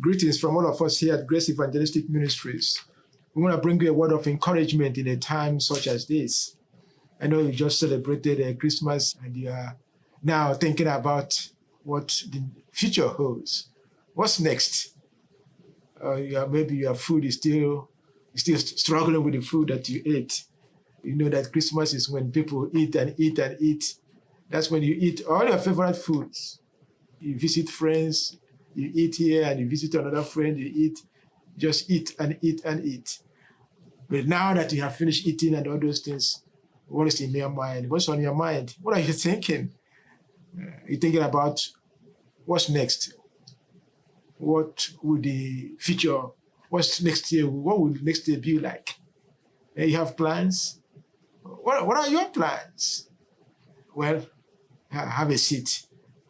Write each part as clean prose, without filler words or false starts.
Greetings from all of us here at Grace Evangelistic Ministries. We want to bring you a word of encouragement in a time such as this. I know you just celebrated Christmas and you are now thinking about what the future holds. What's next? Maybe your food is still struggling with the food that you ate. You know that Christmas is when people eat and eat and eat. That's when you eat all your favorite foods. You visit friends, you eat here, and you visit another friend, you eat. Just eat and eat and eat. But now that you have finished eating and all those things, what is in your mind? What's on your mind? What are you thinking? You're thinking about what's next? What would the future, what's next year? What would next year be like? You have plans? What are your plans? Well, have a seat.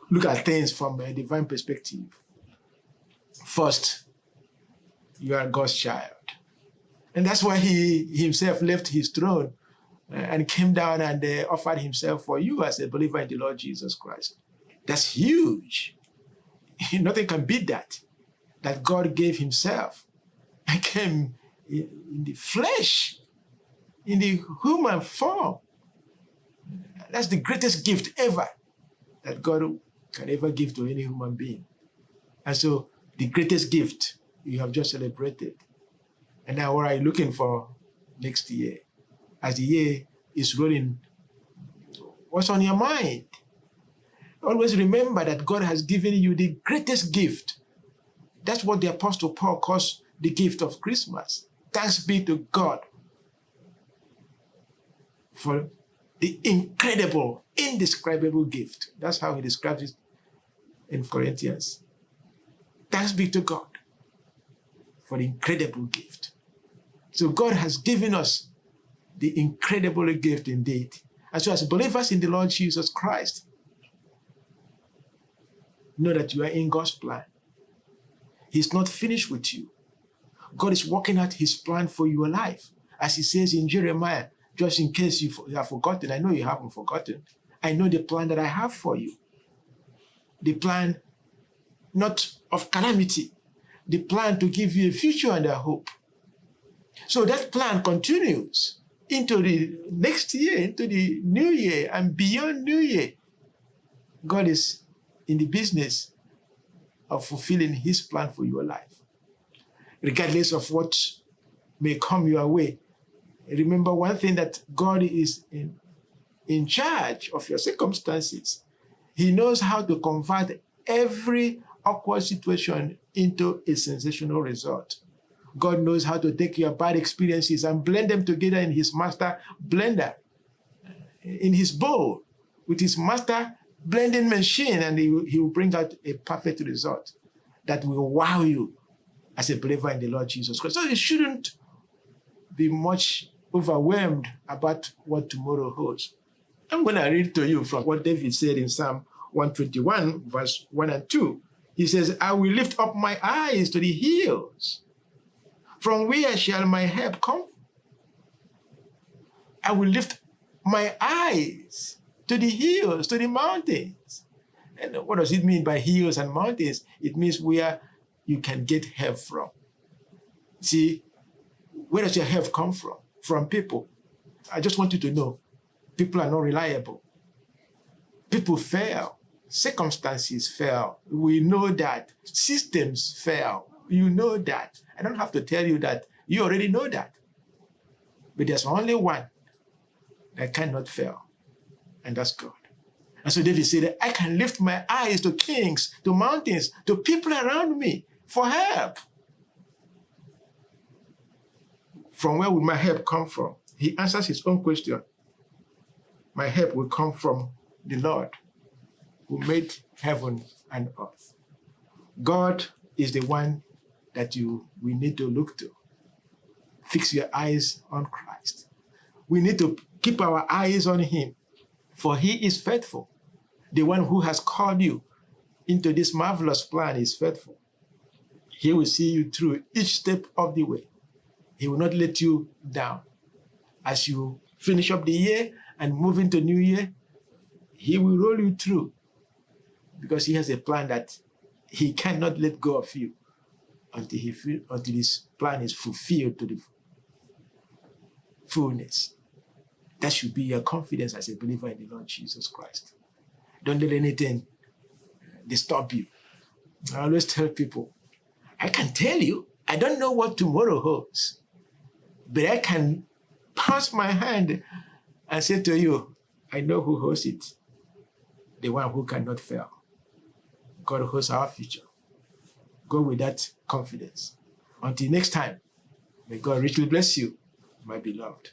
Look at things from a divine perspective. First, you are God's child. And that's why he himself left his throne and came down and offered himself for you as a believer in the Lord Jesus Christ. That's huge. Nothing can beat that God gave himself and came in the flesh, in the human form. That's the greatest gift ever that God can ever give to any human being. And so the greatest gift you have just celebrated. And now what are you looking for next year? As the year is rolling, what's on your mind? Always remember that God has given you the greatest gift. That's what the Apostle Paul calls the gift of Christmas. Thanks be to God for the incredible, indescribable gift. That's how he describes it in Corinthians. Thanks be to God for the incredible gift. So God has given us the incredible gift indeed. And so as believers in the Lord Jesus Christ, know that you are in God's plan. He's not finished with you. God is working out his plan for your life. As he says in Jeremiah, just in case you have forgotten, I know you haven't forgotten. I know the plan that I have for you. The plan not of calamity, the plan to give you a future and a hope. So that plan continues into the next year, into the new year and beyond new year. God is in the business of fulfilling his plan for your life. Regardless of what may come your way, remember one thing, that God is in charge of your circumstances. He knows how to convert every awkward situation into a sensational result. God knows how to take your bad experiences and blend them together in his master blender, in his bowl, with his master blending machine, and he will bring out a perfect result that will wow you as a believer in the Lord Jesus Christ. So you shouldn't be much overwhelmed about what tomorrow holds. I'm going to read to you from what David said in Psalm 121, verse 1 and 2. He says, I will lift up my eyes to the hills. From where shall my help come? I will lift my eyes to the hills, to the mountains. And what does it mean by hills and mountains? It means where you can get help from. See, where does your help come from? From people. I just want you to know, people are not reliable. People fail. Circumstances fail. We know that. Systems fail. You know that. I don't have to tell you that. You already know that. But there's only one that cannot fail, and that's God. And so David said, I can lift my eyes to kings, to mountains, to people around me for help. From where would my help come from? He answers his own question. My help will come from the Lord who made heaven and earth. God is the one that we need to look to. Fix your eyes on Christ. We need to keep our eyes on him, for he is faithful. The one who has called you into this marvelous plan is faithful. He will see you through each step of the way. He will not let you down. As you finish up the year and move into new year, he will roll you through, because he has a plan that he cannot let go of you until his plan is fulfilled to the fullness. That should be your confidence as a believer in the Lord Jesus Christ. Don't let anything disturb you. I always tell people, I can tell you, I don't know what tomorrow holds, but I can pass my hand and say to you, I know who holds it. The one who cannot fail. God holds our future. Go with that confidence. Until next time, may God richly bless you, my beloved.